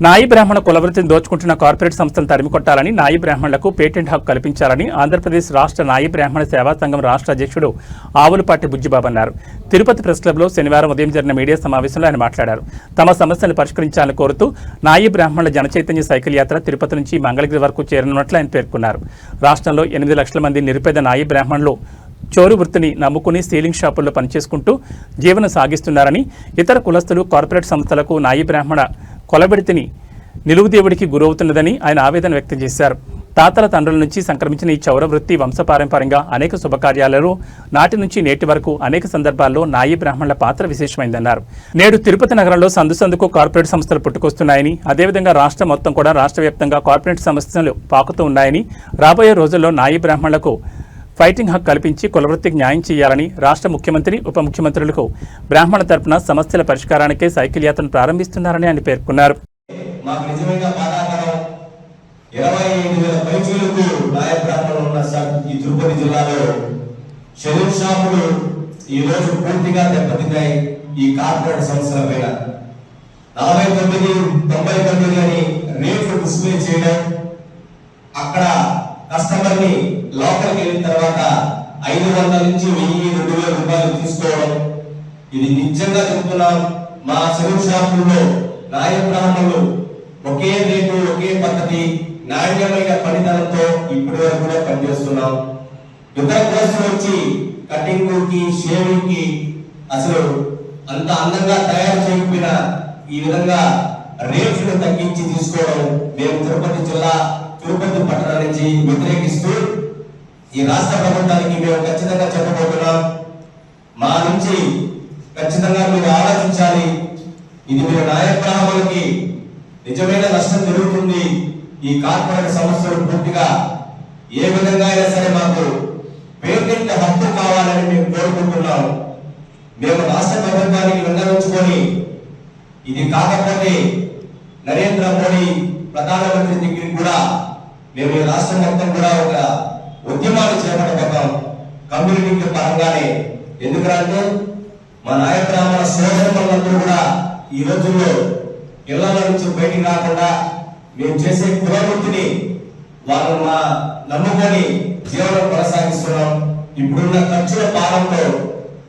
నాయి బ్రాహ్మణ కులవృత్తిని దోచుకుంటున్న కార్పొరేట్ సంస్థలు తరిమికొట్టాలని నాయి బ్రాహ్మణులకు పేటెంట్ హక్కు కల్పించాలని ఆంధ్రప్రదేశ్ రాష్ట్ర నాయి బ్రాహ్మణ సేవా సంఘం రాష్ట్ర అధ్యక్షుడు ఆవులపాటి బుజ్జిబాబు అన్నారు. తిరుపతి ప్రెస్ క్లబ్లో శనివారం ఉదయం జరిగిన మీడియా సమావేశంలో ఆయన మాట్లాడారు. తమ సమస్యలను పరిష్కరించాలని కోరుతూ నాయి బ్రాహ్మణుల జనచైతన్య సైకిల్ యాత్ర తిరుపతి నుంచి మంగళగిరి వరకు చేరనున్నట్లు ఆయన పేర్కొన్నారు. రాష్ట్రంలో 8 లక్షల మంది నిరుపేద నాయి బ్రాహ్మణులు చోరు వృత్తిని నమ్ముకుని సీలింగ్ షాపుల్లో పనిచేసుకుంటూ జీవనం సాగిస్తున్నారని, ఇతర కులస్తులు కార్పొరేట్ సంస్థలకు నాయి బ్రాహ్మణ కొలబెడితిని నిలువుదేవుడికి గురవుతున్నదని ఆయన ఆవేదన వ్యక్తం చేశారు. తాతల తండ్రుల నుంచి సంక్రమించిన ఈ చౌర వృత్తి వంశపారంపర్యంగా అనేక శుభకార్యాలలో నాటి నుంచి నేటి వరకు అనేక సందర్భాల్లో నాయి బ్రాహ్మణుల పాత్ర విశేషమైందన్నారు. నేడు తిరుపతి నగరంలో సందుకు కార్పొరేట్ సంస్థలు పుట్టుకొస్తున్నాయని, అదేవిధంగా రాష్ట్రం మొత్తం కూడా రాష్ట్ర వ్యాప్తంగా కార్పొరేట్ సంస్థలు పాకుతూ ఉన్నాయని, రాబోయే రోజుల్లో నాయి బ్రాహ్మణులకు ఫైటింగ్ హక్కు కల్పించి కులవృత్తికి న్యాయం చేయాలని రాష్ట్ర ముఖ్యమంత్రి, ఉప ముఖ్యమంత్రులకు బ్రాహ్మణ తరపున సమస్యల పరిష్కారానికే సైకిల్ యాత్రను ప్రారంభిస్తున్నారని ఆయన పేర్కొన్నారు. తిరుపతి జిల్లాలో షెల్లింగ్ షాపులు ఈ రోజు పూర్తిగా దెబ్బతిన్నాయి. ఈ కార్పొరేట్ సంస్థల పైన 49, 99 అని రేట్లు డిస్ప్లే చేయడం, అక్కడ కస్టమర్ ని లోపలికి వెళ్ళిన తర్వాత 500 నుంచి 1000, 2000 రూపాయలు తీసుకోవడం. ఇది నిజంగా చెప్తున్నాం. మా షెల్లింగ్ షాపుల్లో నాయ బ్రాహ్మణులు ఒకే రేటు, ఒకే పద్ధతి, నాణ్యమైన పనితనంతో ఇప్పటి వరకు కూడా పనిచేస్తున్నాం. ఇతర కోర్సులు వచ్చి కటింగ్ కి, షేవింగ్ కి అసలు అంత అందంగా తయారు చేయకపోయినా ఈ విధంగా రేట్లు తగ్గించి తీసుకోవడం మేము తిరుపతి జిల్లా, తిరుపతి పట్టణం నుంచి వ్యతిరేకిస్తూ ఈ రాష్ట్ర ప్రభుత్వానికి మేము ఖచ్చితంగా చెప్పబోతున్నాం. మా నుంచి ఖచ్చితంగా మీరు ఆలోచించాలి. ఇది మీరు నాయ బ్రాహ్మణులకి నిజమైన నష్టం జరుగుతుంది. ఈ కార్పొరేట్ సంస్థలు పూర్తిగా ఏ విధంగా అయినా సరే మాకు పేటెంట్ హక్కు కావాలని మేము కోరుకుంటున్నాం. మేము రాష్ట్ర ప్రభుత్వానికి విన్నవించుకొని, ఇది కాకపోతే నరేంద్ర మోడీ ప్రధానమంత్రి దగ్గరికి కూడా మేము ఈ రాష్ట్రం మొత్తం కూడా ఒక ఉద్యమాన్ని చేపట్టబోతాం కమ్యూనిటీ పరంగానే. ఎందుకంటే మా నాయ బ్రాహ్మణ సోదరులందరూ కూడా ఈ రోజుల్లో ఇళ్ల నుంచి బయటికి రాకుండా మేము చేసే కులవృత్తిని వాళ్ళు మా నమ్ముకొని జీవనం కొనసాగిస్తున్నాం. ఇప్పుడున్న ఖర్చుల పాలనలో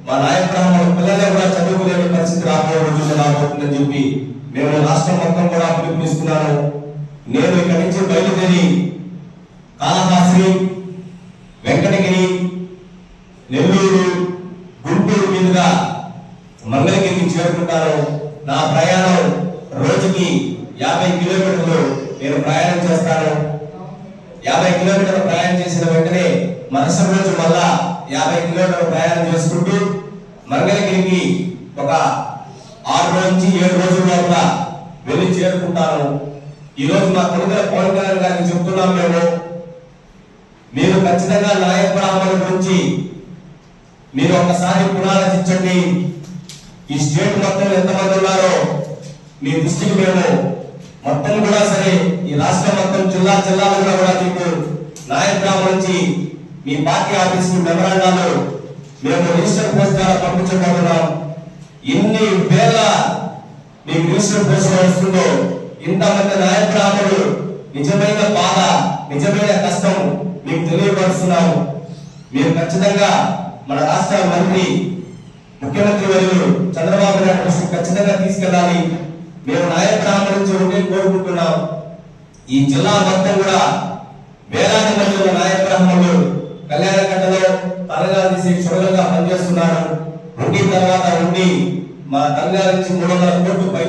మా నాయ బ్రాహ్మణ పిల్లలే కూడా చదువుకునే పరిస్థితి రాబోయే రోజుల్లో రాబోతుందని చెప్పి మేము రాష్ట్రం మొత్తం కూడా పిలుపునిస్తున్నాను. నేను ఇక్కడి నుంచి బయలుదేరి కాళహస్తి, వెంకటగిరి, నెల్లూరు, గుంటూరు మీదుగా మంగళగిరికి చేరుకుంటాను. నా ప్రయాణం రోజుకి 50 కిలోమీటర్లు నేను ప్రయాణం చేస్తాను. 50 కిలోమీటర్లు ప్రయాణం చేసిన వెంటనే మరుసటి రోజు మళ్ళా 50 కిలోమీటర్లు ప్రయాణం చేసుకుంటూ మంగళగిరికి ఒక 6 నుంచి 7 రోజుల లోపల వెళ్ళి చేరుకుంటాను. ఈ రోజు మా కొడుకుల పవన్ కళ్యాణ్ గారికి చెప్తున్నాం, మీరు ఖచ్చితంగా నాయ బ్రాహ్మణుల గురించి మీరు ఒకసారి పునరాలోచించండి. ఈ స్టేట్ మొత్తం ఎంతమంది ఉన్నారో మీ దృష్టికి మేము మొత్తం కూడా సరే ఈ రాష్ట్రం మొత్తం జిల్లాలో కూడా మీకు నాయ బ్రాహ్మణుల నుంచి మీ పార్టీ ఆఫీస్ కి మెమరాండాలు మేము రిజిస్టర్ పోస్ట్ ద్వారా పంపించబోతున్నాం. ఎన్ని వేల మీకు రిజిస్టర్ పోస్ట్ వస్తుందో ఇంతమంది నాయ బ్రాహ్మణులు నిజమైన బాధ, నిజమైన కష్టం మీకు తెలియపరుస్తున్నాము. మీరు ఖచ్చితంగా మన రాష్ట్ర మంత్రి, ముఖ్యమంత్రి వర్యులు చంద్రబాబు నాయుడు దృష్టికి ఖచ్చితంగా తీసుకెళ్లాలి. మేము నాయ బ్రాహ్మణుల నుంచి ఒకటే కోరుకుంటున్నాం. ఈ జిల్లా మొత్తం కూడా వేలాది మంది నాయ బ్రాహ్మణులు కళ్యాణకట్టలో తలగా తీసి క్షురలుగా పనిచేస్తున్నారు. ఉండి తర్వాత ఉండి మా తల్లి నుంచి 300 కోట్లు పై